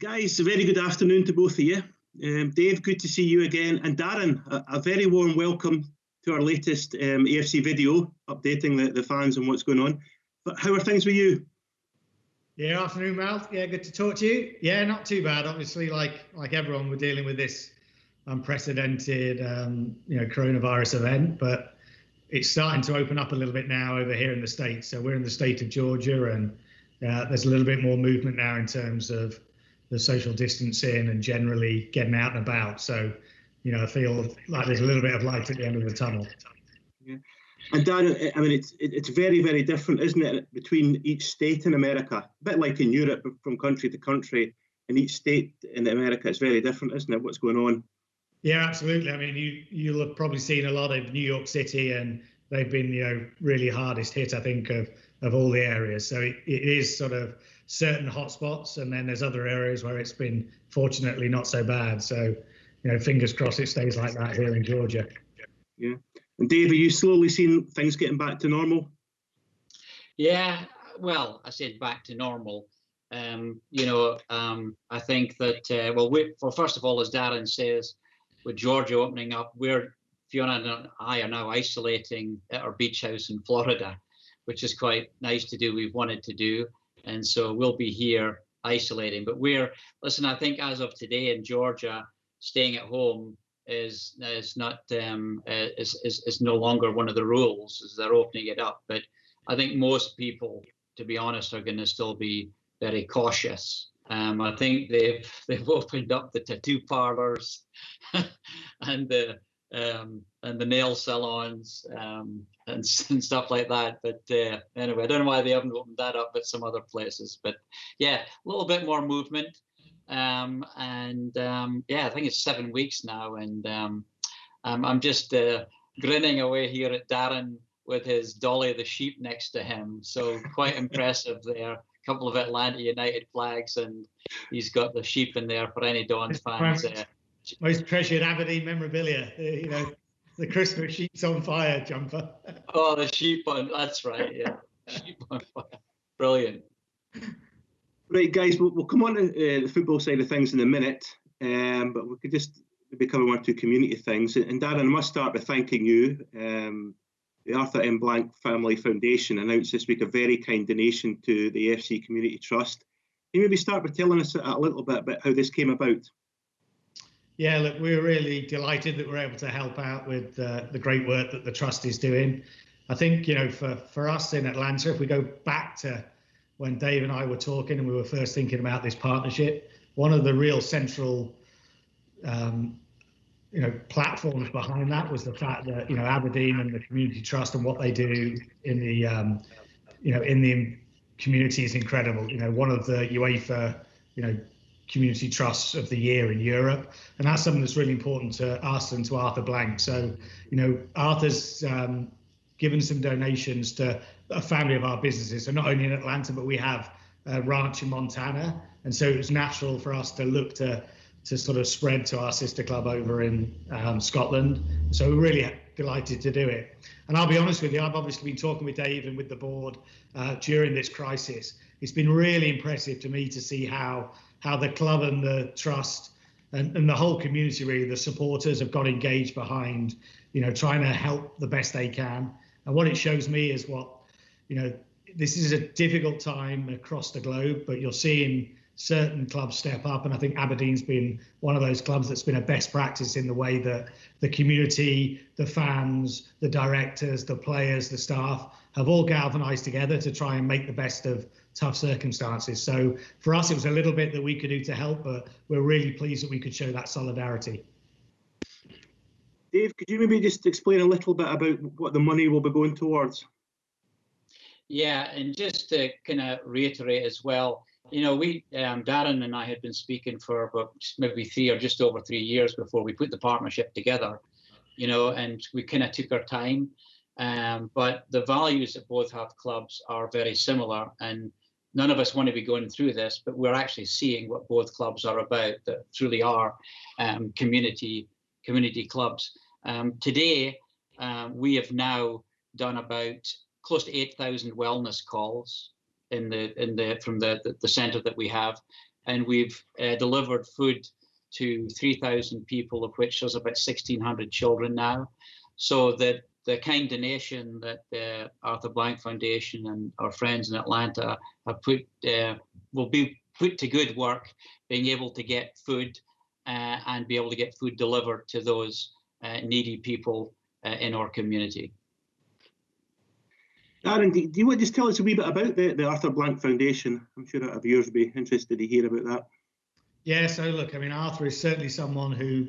Guys, a very good afternoon to both of you. Dave, good to see you again. And Darren, a very warm welcome to our latest AFC video, updating the fans on what's going on. But how are things with you? Yeah, afternoon, Mal. Yeah, good to talk to you. Yeah, not too bad. Obviously, like everyone, we're dealing with this unprecedented, coronavirus event, but it's starting to open up a little bit now over here in the States. So we're in the state of Georgia, and there's a little bit more movement now in terms of the social distancing and generally getting out and about. So, I feel like there's a little bit of light at the end of the tunnel. Yeah. And Darren, I mean, it's very, very different, isn't it, between each state in America? A bit like in Europe, from country to country, in each state in America, it's very different, isn't it, what's going on? Yeah, absolutely. I mean, you'll have probably seen a lot of New York City, and they've been, really hardest hit, I think, of all the areas. So it is sort of certain hotspots, and then there's other areas where it's been fortunately not so bad. So, fingers crossed it stays like that here in Georgia. Yeah. And Dave, are you slowly seeing things getting back to normal? Yeah, well, I said back to normal. I think that, well, first of all, as Darren says, with Georgia opening up, Fiona and I are now isolating at our beach house in Florida, which is quite nice to do. We've wanted to do. And so we'll be here isolating. But I think as of today in Georgia, staying at home is no longer one of the rules, as they're opening it up. But I think most people, to be honest, are going to still be very cautious. I think they've opened up the tattoo parlors and the nail salons and stuff like that. But anyway, I don't know why they haven't opened that up at some other places. But yeah, a little bit more movement. I think it's 7 weeks now, and I'm just grinning away here at Darren with his Dolly the sheep next to him. So quite impressive there. A couple of Atlanta United flags, and he's got the sheep in there for any Dons fans. Most treasured Aberdeen memorabilia, the Christmas sheep's on fire jumper. Oh, the sheep on, that's right, yeah. Sheep on fire. Brilliant. Right, guys, we'll come on to the football side of things in a minute, but we could just maybe cover one or two community things. And Darren, I must start by thanking you. The Arthur M. Blount Family Foundation announced this week a very kind donation to the AFC Community Trust. Can you maybe start by telling us a little bit about how this came about? Yeah, look, we're really delighted that we're able to help out with the great work that the Trust is doing. I think, for us in Atlanta, if we go back to when Dave and I were talking and we were first thinking about this partnership, one of the real central platforms behind that was the fact that Aberdeen and the Community Trust and what they do in the in the community is incredible. One of the UEFA Community Trusts of the Year in Europe, and that's something that's really important to us and to Arthur Blank. So Arthur's given some donations to a family of our businesses, so not only in Atlanta, but we have a ranch in Montana, and so it was natural for us to look to sort of spread to our sister club over in Scotland. So we're really delighted to do it. And I'll be honest with you, I've obviously been talking with Dave and with the board during this crisis. It's been really impressive to me to see how the club and the trust and the whole community, really, the supporters have got engaged behind, trying to help the best they can. And what it shows me is this is a difficult time across the globe, but you're seeing certain clubs step up, and I think Aberdeen's been one of those clubs that's been a best practice in the way that the community, the fans, the directors, the players, the staff have all galvanised together to try and make the best of tough circumstances. So for us, it was a little bit that we could do to help, but we're really pleased that we could show that solidarity. Dave, could you maybe just explain a little bit about what the money will be going towards? Yeah, and just to kind of reiterate as well, Darren and I had been speaking for about maybe 3 or just over 3 years before we put the partnership together, and we kind of took our time. But the values that both have clubs are very similar, and none of us want to be going through this, but we're actually seeing what both clubs are about, that truly are community clubs. Today, we have now done about close to 8,000 wellness calls from the centre that we have. and we've delivered food to 3,000 people, of which there's about 1,600 children now. So that the kind donation that the Arthur Blank Foundation and our friends in Atlanta have put will be put to good work, being able to get food and be able to get food delivered to those needy people in our community. Darren, do you want to just tell us a wee bit about the Arthur Blank Foundation? I'm sure our viewers would be interested to hear about that. Yeah, so look, I mean, Arthur is certainly someone who,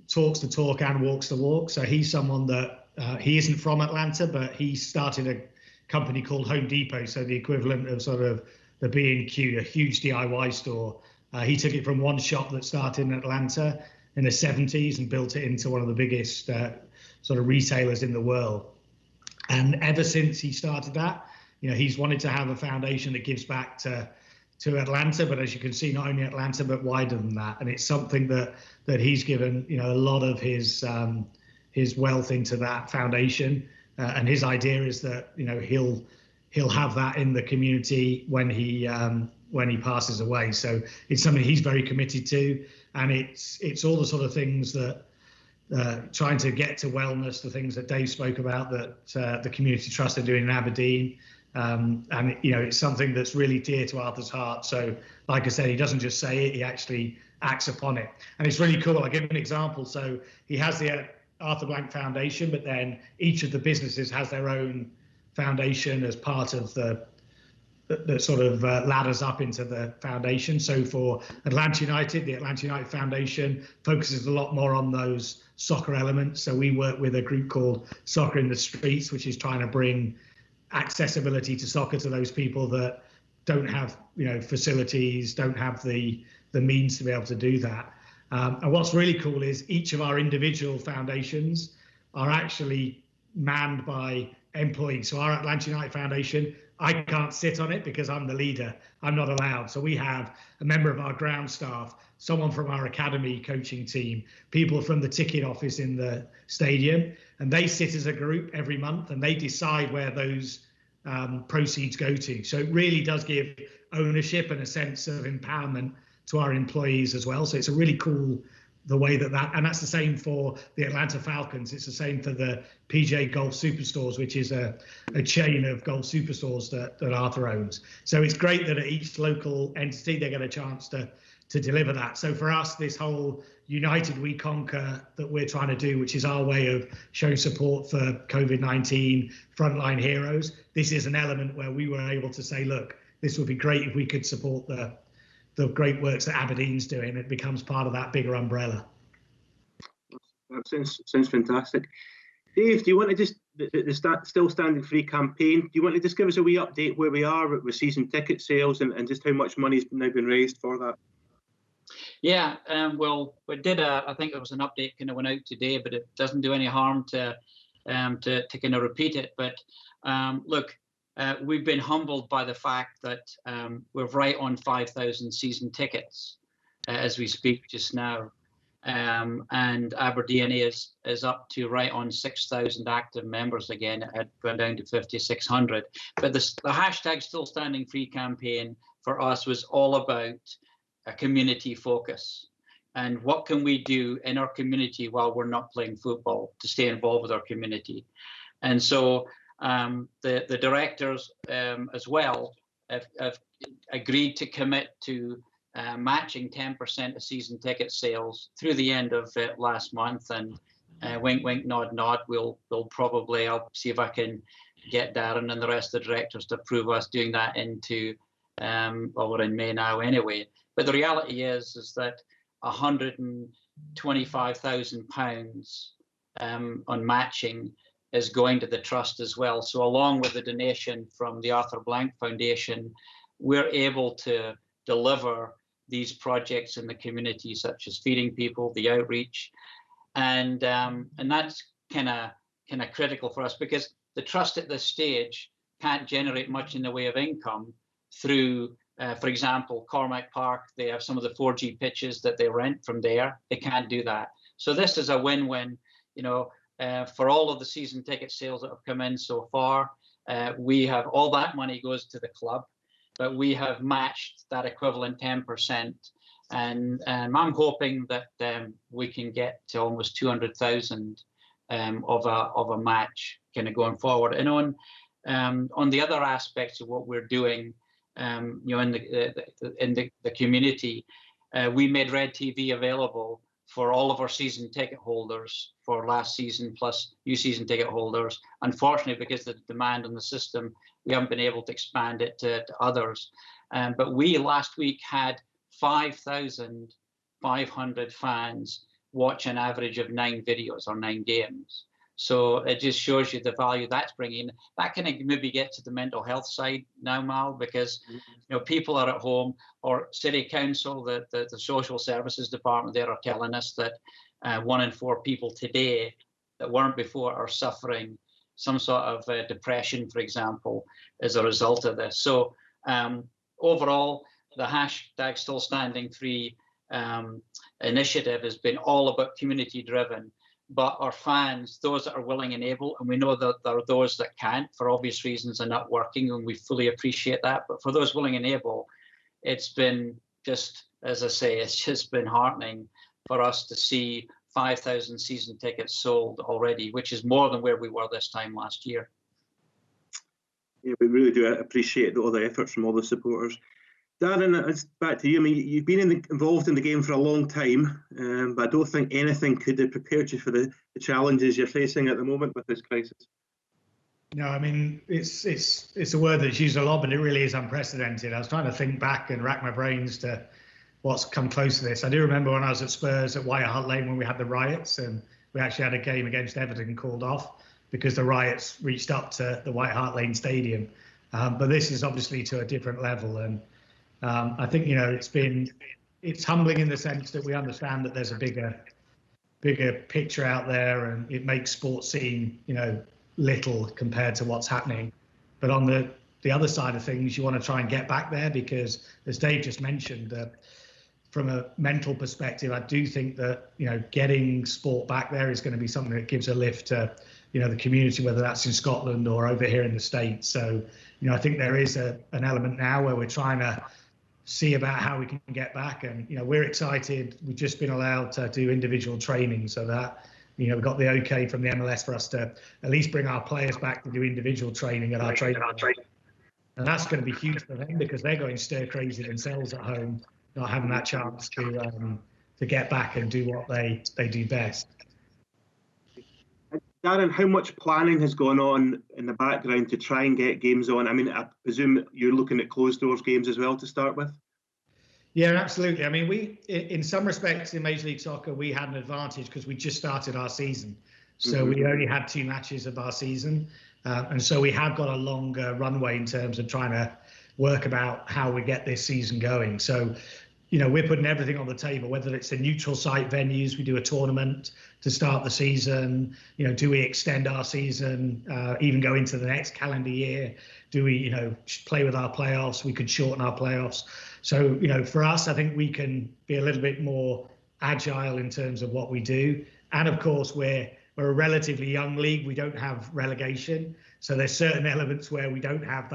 talks the talk and walks the walk. So he's someone that he isn't from Atlanta, but he started a company called Home Depot, so the equivalent of sort of the B&Q, a huge DIY store. He took it from one shop that started in Atlanta in the 70s and built it into one of the biggest sort of retailers in the world. And ever since he started that, he's wanted to have a foundation that gives back to Atlanta, but as you can see, not only Atlanta, but wider than that. And it's something that he's given, a lot of his wealth into that foundation. And his idea is that, he'll have that in the community when he passes away. So it's something he's very committed to. And it's all the sort of things that trying to get to wellness, the things that Dave spoke about that the Community Trust are doing in Aberdeen. And it's something that's really dear to Arthur's heart. So like I said, he doesn't just say it, he actually acts upon it. And it's really cool. I'll give an example. So he has the Arthur Blank Foundation, but then each of the businesses has their own foundation as part of the sort of ladders up into the foundation. So for Atlanta United, the Atlanta United Foundation focuses a lot more on those soccer elements. So we work with a group called Soccer in the Streets, which is trying to bring accessibility to soccer to those people that don't have facilities, don't have the means to be able to do that. And what's really cool is each of our individual foundations are actually manned by employees. So our Atlanta United Foundation, I can't sit on it because I'm the leader. I'm not allowed. So we have a member of our ground staff, someone from our academy coaching team, people from the ticket office in the stadium, and they sit as a group every month and they decide where those proceeds go to. So it really does give ownership and a sense of empowerment to our employees as well. So it's a really cool the way that and that's the same for the Atlanta Falcons. It's the same for the PJ Golf Superstores, which is a chain of golf superstores that Arthur owns. So it's great that at each local entity, they get a chance to deliver that. So for us, this whole United We Conquer that we're trying to do, which is our way of showing support for COVID-19 frontline heroes, this is an element where we were able to say, look, this would be great if we could support the great works that Aberdeen's doing. It becomes part of that bigger umbrella. That sounds fantastic. Dave, do you want to just, the Still Standing Free campaign, do you want to just give us a wee update where we are with season ticket sales and just how much money's now been raised for that? Yeah, well, we did I think there was an update kind of went out today, but it doesn't do any harm to kind of repeat it. But look, we've been humbled by the fact that we're right on 5,000 season tickets as we speak just now. And Aberdeen is up to right on 6,000 active members again. It had gone down to 5,600. But the hashtag Still Standing Free campaign for us was all about a community focus. And what can we do in our community while we're not playing football to stay involved with our community? And so the directors as well have agreed to commit to matching 10% of season ticket sales through the end of last month. And wink, wink, nod, nod. We'll probably, I'll see if I can get Darren and the rest of the directors to approve us doing that into, well, we're in May now anyway. But the reality is that £125,000 on matching is going to the trust as well. So along with the donation from the Arthur Blank Foundation, we're able to deliver these projects in the community, such as feeding people, the outreach, and that's kind of critical for us because the trust at this stage can't generate much in the way of income through, for example, Cormack Park. They have some of the 4G pitches that they rent from there. They can't do that. So this is a win-win, for all of the season ticket sales that have come in so far. We have all that money goes to the club. but we have matched that equivalent 10%. And I'm hoping that we can get to almost 200,000 of a match kind of going forward. And on the other aspects of what we're doing, in the community, we made RedTV available for all of our season ticket holders for last season plus new season ticket holders. Unfortunately, because of the demand on the system, we haven't been able to expand it to others. But we last week had 5,500 fans watch an average of 9 videos or 9 games. So it just shows you the value that's bringing. That can maybe get to the mental health side now, Mal, because people are at home, or City Council, the social services department there are telling us that 1 in 4 people today that weren't before are suffering some sort of depression, for example, as a result of this. So overall, the hashtag Still Standing 3 initiative has been all about community driven. But our fans, those that are willing and able, and we know that there are those that can't for obvious reasons are not working, and we fully appreciate that. But for those willing and able, it's been just, as I say, it's just been heartening for us to see 5,000 season tickets sold already, which is more than where we were this time last year. Yeah, we really do appreciate all the efforts from all the supporters. Darren, it's back to you. I mean, you've been involved in the game for a long time, but I don't think anything could have prepared you for the challenges you're facing at the moment with this crisis. No, I mean, it's a word that's used a lot, but it really is unprecedented. I was trying to think back and rack my brains to what's come close to this. I do remember when I was at Spurs at White Hart Lane when we had the riots, and we actually had a game against Everton called off because the riots reached up to the White Hart Lane Stadium. But this is obviously to a different level, and I think it's humbling in the sense that we understand that there's a bigger picture out there, and it makes sports seem little compared to what's happening. But on the other side of things, you want to try and get back there, because as Dave just mentioned, from a mental perspective, I do think that getting sport back there is going to be something that gives a lift to the community, whether that's in Scotland or over here in the States. So I think there is an element now where we're trying to see about how we can get back, and we're excited. We've just been allowed to do individual training, so that we got the okay from the MLS for us to at least bring our players back to do individual training at our training. And that's going to be huge for them, because they're going stir crazy themselves at home, not having that chance to get back and do what they do best. Darren, how much planning has gone on in the background to try and get games on? I mean, I presume you're looking at closed doors games as well to start with? Yeah, absolutely. I mean, we, in some respects in Major League Soccer, we had an advantage because we just started our season. So we only had 2 matches of our season. And so we have got a longer runway in terms of trying to work about how we get this season going. So, we're putting everything on the table, whether it's the neutral site venues, we do a tournament to start the season, do we extend our season, even go into the next calendar year? Do we, play with our playoffs? We could shorten our playoffs. So, for us, I think we can be a little bit more agile in terms of what we do. And of course, we're a relatively young league. We don't have relegation. So there's certain elements where we don't have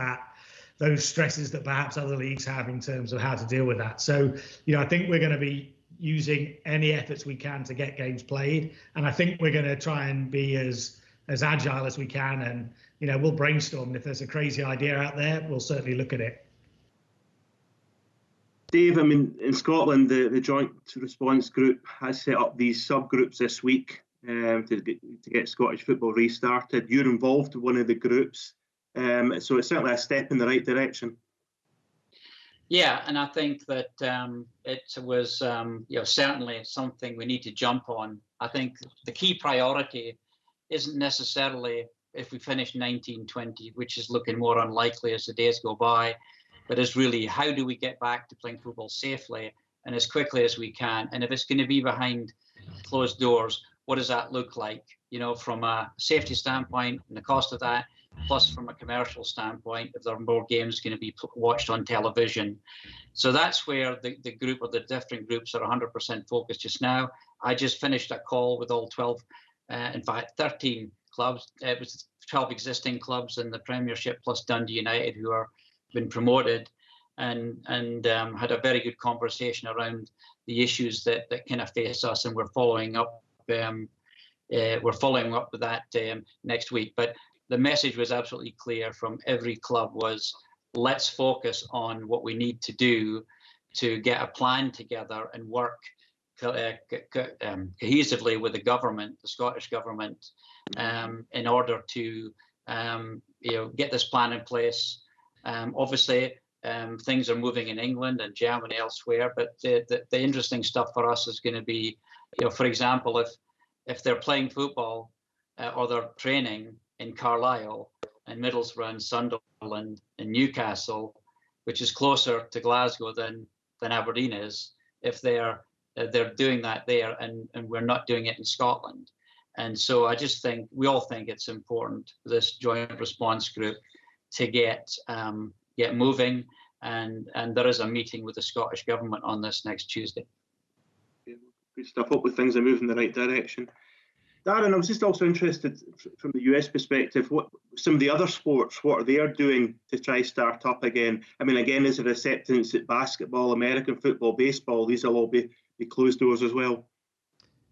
those stresses that perhaps other leagues have in terms of how to deal with that. So, I think we're going to be using any efforts we can to get games played. And I think we're going to try and be as agile as we can. And, we'll brainstorm. And if there's a crazy idea out there, we'll certainly look at it. Dave, I mean, in Scotland, the Joint Response Group has set up these subgroups this week to get Scottish football restarted. You're involved in one of the groups. So it's certainly a step in the right direction. Yeah, and I think that it was certainly something we need to jump on. I think the key priority isn't necessarily if we finish 19-20, which is looking more unlikely as the days go by, but is really how do we get back to playing football safely and as quickly as we can. And if it's going to be behind closed doors, what does that look like? From a safety standpoint and the cost of that, plus from a commercial standpoint, if there are more games going to be watched on television. So that's where the group or the different groups are 100% focused just now. I just finished a call with all 12, in fact, 13 clubs. It was 12 existing clubs in the Premiership plus Dundee United who are been promoted. and had a very good conversation around the issues that kind of face us, and we're following up. We're following up with that next week. But the message was absolutely clear from every club was, let's focus on what we need to do to get a plan together and work cohesively with the government, the Scottish government, in order to get this plan in place. Obviously, things are moving in England and Germany elsewhere, but the interesting stuff for us is going to be, for example, if they're playing football or they're training in Carlisle and Middlesbrough and Sunderland and Newcastle, which is closer to Glasgow than Aberdeen is, if they're doing that there and we're not doing it in Scotland. And so I just think, we all think it's important for this joint response group to get moving, and there is a meeting with the Scottish government on this next Tuesday. Good stuff. Hope with things are moving in the right direction. Darren, I was just also interested from the US perspective, what some of the other sports, what are they doing to try start up again? I mean, again, is there acceptance that basketball, American football, baseball, these will all be closed doors as well?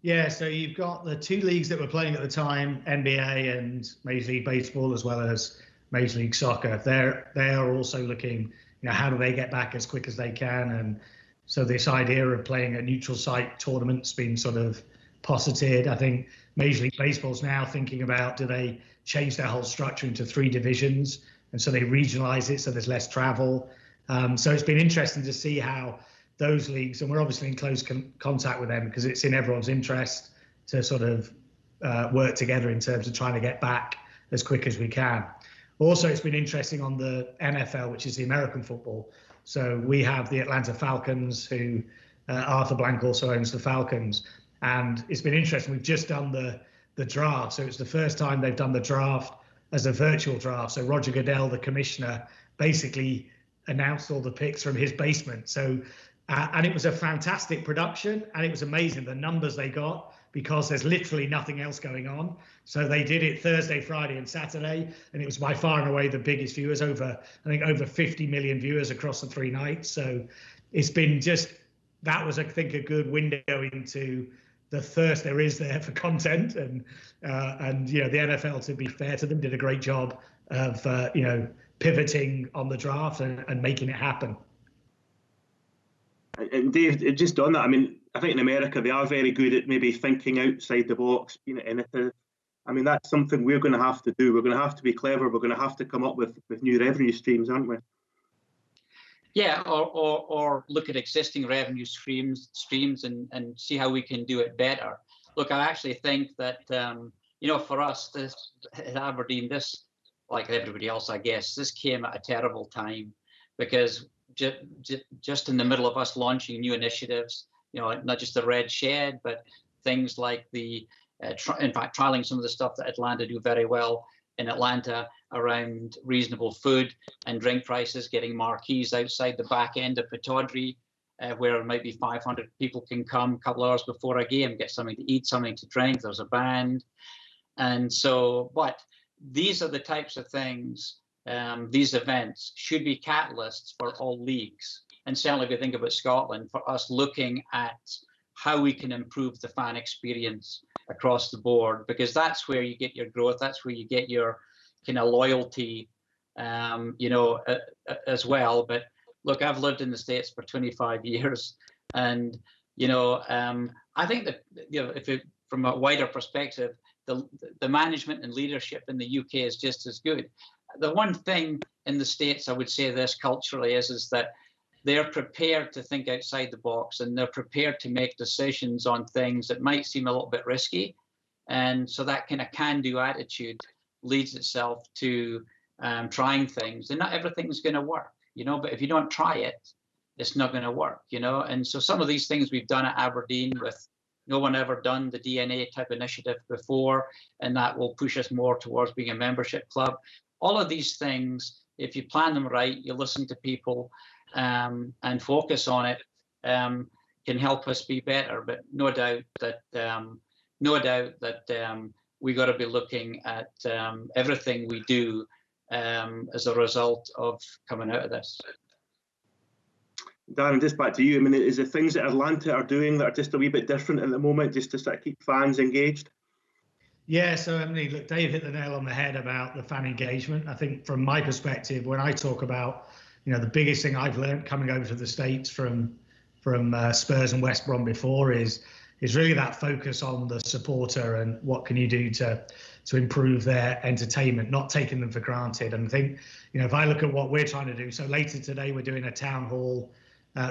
Yeah, so you've got the two leagues that were playing at the time, NBA and Major League Baseball, as well as Major League Soccer. They are also looking, how do they get back as quick as they can? And so this idea of playing a neutral site tournament's been sort of posited. I think Major League Baseball's now thinking about, do they change their whole structure into 3 divisions? And so they regionalize it so there's less travel. So it's been interesting to see how those leagues, and we're obviously in close contact with them because it's in everyone's interest to sort of work together in terms of trying to get back as quick as we can. Also, it's been interesting on the NFL, which is the American football. So we have the Atlanta Falcons, who Arthur Blank also owns the Falcons. And it's been interesting. We've just done the draft. So it's the first time they've done the draft as a virtual draft. So Roger Goodell, the commissioner, basically announced all the picks from his basement. So, and it was a fantastic production, and it was amazing the numbers they got, because there's literally nothing else going on. So they did it Thursday, Friday and Saturday, and it was by far and away the biggest viewers, over 50 million viewers across the 3 nights. So it's been that was, I think, a good window into the thirst there is there for content, and the NFL, to be fair to them, did a great job of pivoting on the draft and making it happen. And Dave, just on that, I mean, I think in America they are very good at maybe thinking outside the box, being innovative. I mean, that's something we're going to have to do. We're going to have to be clever. We're going to have to come up with new revenue streams, aren't we? Yeah, or look at existing revenue streams and see how we can do it better. Look, I actually think that for us, this at Aberdeen, this, like everybody else, I guess, this came at a terrible time, because just in the middle of us launching new initiatives, not just the Red Shed, but things like in fact, trialing some of the stuff that Atlanta do very well in Atlanta around reasonable food and drink prices, getting marquees outside the back end of Pittodrie, where maybe 500 people can come a couple hours before a game, get something to eat, something to drink, there's a band. And so, but these are the types of things, these events should be catalysts for all leagues. And certainly if you think about Scotland, for us looking at how we can improve the fan experience across the board, because that's where you get your growth, that's where you get your kind of loyalty, as well. But look, I've lived in the States for 25 years, and I think that from a wider perspective, the management and leadership in the UK is just as good. The one thing in the States, I would say this culturally, is that they're prepared to think outside the box, and they're prepared to make decisions on things that might seem a little bit risky. And so that kind of can-do attitude leads itself to trying things. And not everything's going to work, but if you don't try it, it's not going to work, And so some of these things we've done at Aberdeen with no one ever done the DNA type initiative before, and that will push us more towards being a membership club. All of these things, if you plan them right, you listen to people, and focus on it, can help us be better. But no doubt that we got to be looking at everything we do as a result of coming out of this. Darren, just back to you. I mean, is there things that Atlanta are doing that are just a wee bit different at the moment, just to sort of keep fans engaged? Yeah, so I mean, look, Dave hit the nail on the head about the fan engagement. I think from my perspective, when I talk about, the biggest thing I've learned coming over to the States from Spurs and West Brom before is really that focus on the supporter and what can you do to improve their entertainment, not taking them for granted. And I think, if I look at what we're trying to do, so later today we're doing a town hall,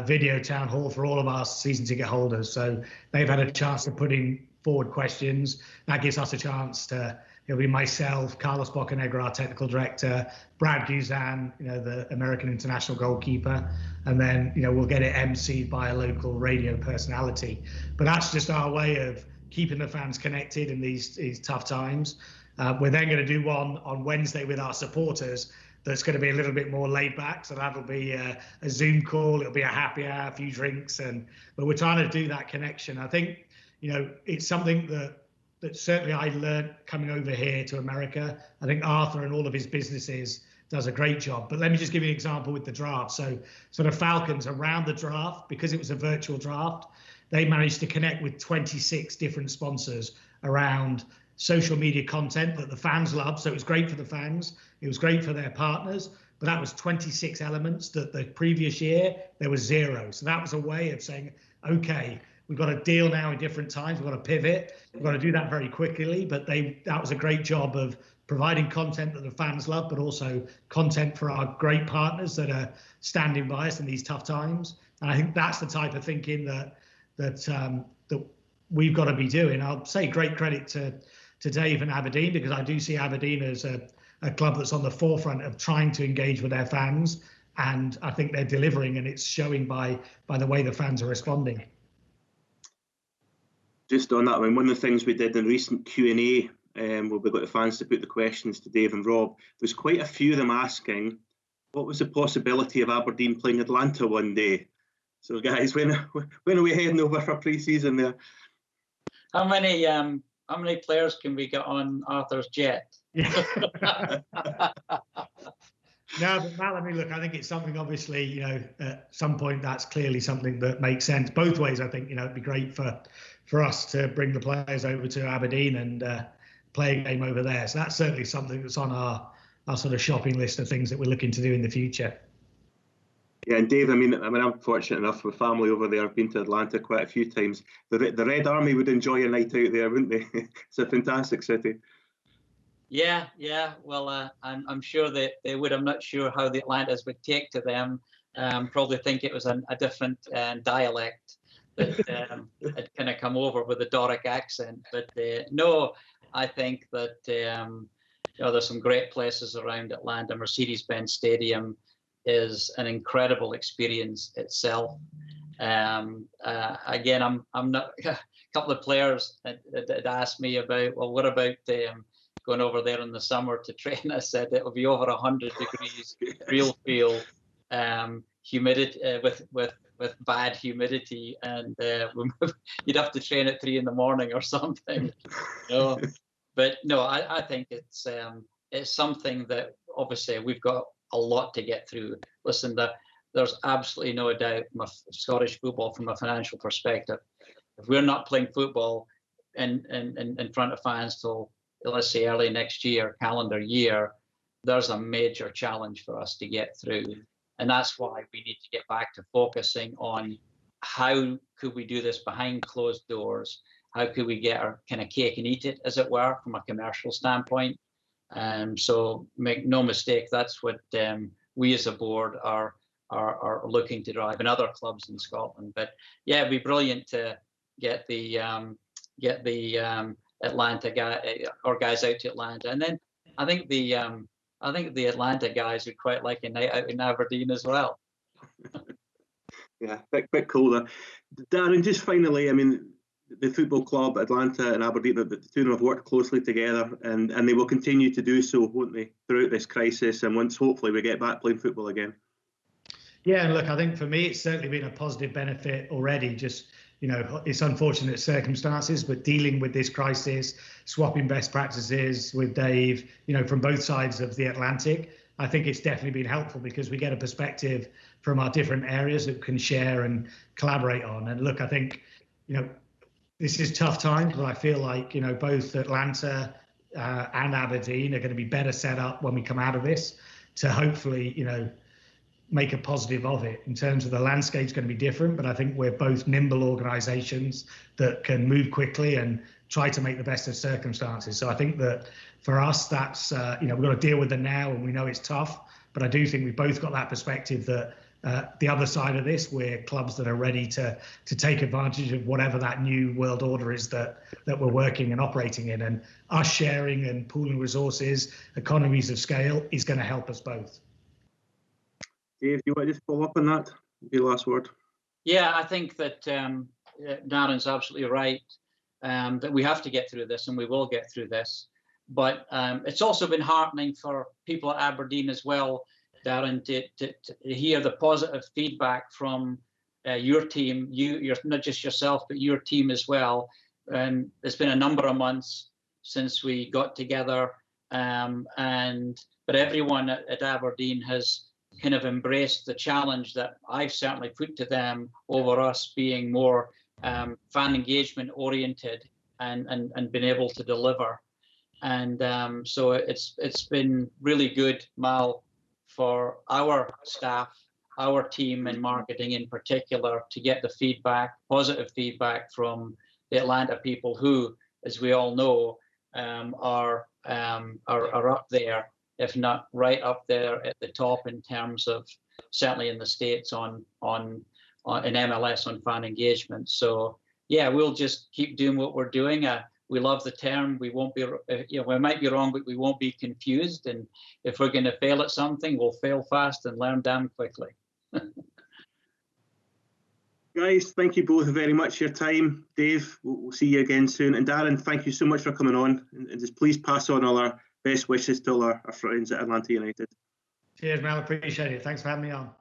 video town hall for all of our season ticket holders. So they've had a chance to put in forward questions. That gives us a chance to, it'll be myself, Carlos Bocanegra, our technical director, Brad Guzan, the American international goalkeeper, and then, we'll get it emceed by a local radio personality. But that's just our way of keeping the fans connected in these tough times. We're then going to do one on Wednesday with our supporters that's going to be a little bit more laid back. So that'll be a Zoom call. It'll be a happy hour, a few drinks, but we're trying to do that connection. I think, it's something that certainly I learned coming over here to America. I think Arthur and all of his businesses does a great job. But let me just give you an example with the draft. So the Falcons around the draft, because it was a virtual draft, they managed to connect with 26 different sponsors around social media content that the fans love. So it was great for the fans. It was great for their partners. But that was 26 elements that the previous year, there was 0. So that was a way of saying, okay, we've got to deal now in different times. We've got to pivot. We've got to do that very quickly. But that was a great job of providing content that the fans love, but also content for our great partners that are standing by us in these tough times. And I think that's the type of thinking that we've got to be doing. I'll say great credit to Dave and Aberdeen, because I do see Aberdeen as a club that's on the forefront of trying to engage with their fans. And I think they're delivering, and it's showing by the way the fans are responding. Just on that, I mean, one of the things we did in recent Q&A, where we got the fans to put the questions to Dave and Rob, there's quite a few of them asking, what was the possibility of Aberdeen playing Atlanta one day? So, guys, when are we heading over for pre-season there? How many players can we get on Arthur's jet? No, but Matt, I mean, look, I think it's something, obviously, at some point that's clearly something that makes sense both ways. I think, it'd be great for us to bring the players over to Aberdeen and play a game over there. So that's certainly something that's on our sort of shopping list of things that we're looking to do in the future. Yeah, and Dave, I mean, I'm fortunate enough with family over there. I've been to Atlanta quite a few times. The Red Army would enjoy a night out there, wouldn't they? It's a fantastic city. Yeah. Well, I'm sure that they would. I'm not sure how the Atlantas would take to them. Probably think it was a different dialect that had kind of come over with a Doric accent. But no, I think that there's some great places around Atlanta. Mercedes-Benz Stadium is an incredible experience itself. Again, I'm not. A couple of players that asked me about, well, what about going over there in the summer to train? I said it'll be over 100 degrees, real feel, humidity with bad humidity, and you'd have to train at 3 a.m. or something. But no, I think it's something that obviously we've got a lot to get through. Listen, there's absolutely no doubt from Scottish football, from a financial perspective, if we're not playing football in front of fans till, let's say, early next year, calendar year, there's a major challenge for us to get through. And that's why we need to get back to focusing on how could we do this behind closed doors? How could we get our kind of cake and eat it, as it were, from a commercial standpoint? So make no mistake, that's what we as a board are looking to drive, and other clubs in Scotland. But yeah, it'd be brilliant to get the Atlanta guys out to Atlanta, and then I think the Atlanta guys would quite like a night out in Aberdeen as well. Yeah, bit colder. Darren, just finally, I mean, the football club, Atlanta and Aberdeen, the two of them have worked closely together, and they will continue to do so, won't they, throughout this crisis, and once hopefully we get back playing football again. Yeah, and look, I think for me it's certainly been a positive benefit already. Just, it's unfortunate circumstances, but dealing with this crisis, swapping best practices with Dave, from both sides of the Atlantic, I think it's definitely been helpful, because we get a perspective from our different areas that can share and collaborate on. And look, I think, this is tough times, but I feel like, both Atlanta and Aberdeen are going to be better set up when we come out of this to hopefully, make a positive of it. In terms of the landscape's going to be different, but I think we're both nimble organisations that can move quickly and try to make the best of circumstances. So I think that for us, that's, we've got to deal with it now, and we know it's tough, but I do think we've both got that perspective that the other side of this, we're clubs that are ready to take advantage of whatever that new world order is that we're working and operating in, and us sharing and pooling resources, economies of scale is going to help us both. Dave, you want to just follow up on that? Your last word. Yeah, I think that Darren's absolutely right, that we have to get through this, and we will get through this. But it's also been heartening for people at Aberdeen as well, Darren, to hear the positive feedback from your team. You're not just yourself, but your team as well. It's been a number of months since we got together, but everyone at Aberdeen has kind of embraced the challenge that I've certainly put to them over us being more fan engagement oriented and been able to deliver. And so it's been really good, Mal, for our staff, our team in marketing in particular, to get the feedback, positive feedback from the Atlanta people who, as we all know, are up there, if not right up there at the top in terms of, certainly in the States, in MLS on fan engagement. So yeah, we'll just keep doing what we're doing. We love the term. We won't be, we might be wrong, but we won't be confused. And if we're going to fail at something, we'll fail fast and learn damn quickly. Guys, thank you both very much for your time. Dave, we'll see you again soon. And Darren, thank you so much for coming on. And just please pass on all our best wishes to all our friends at Atlanta United. Cheers, Mel. Appreciate it. Thanks for having me on.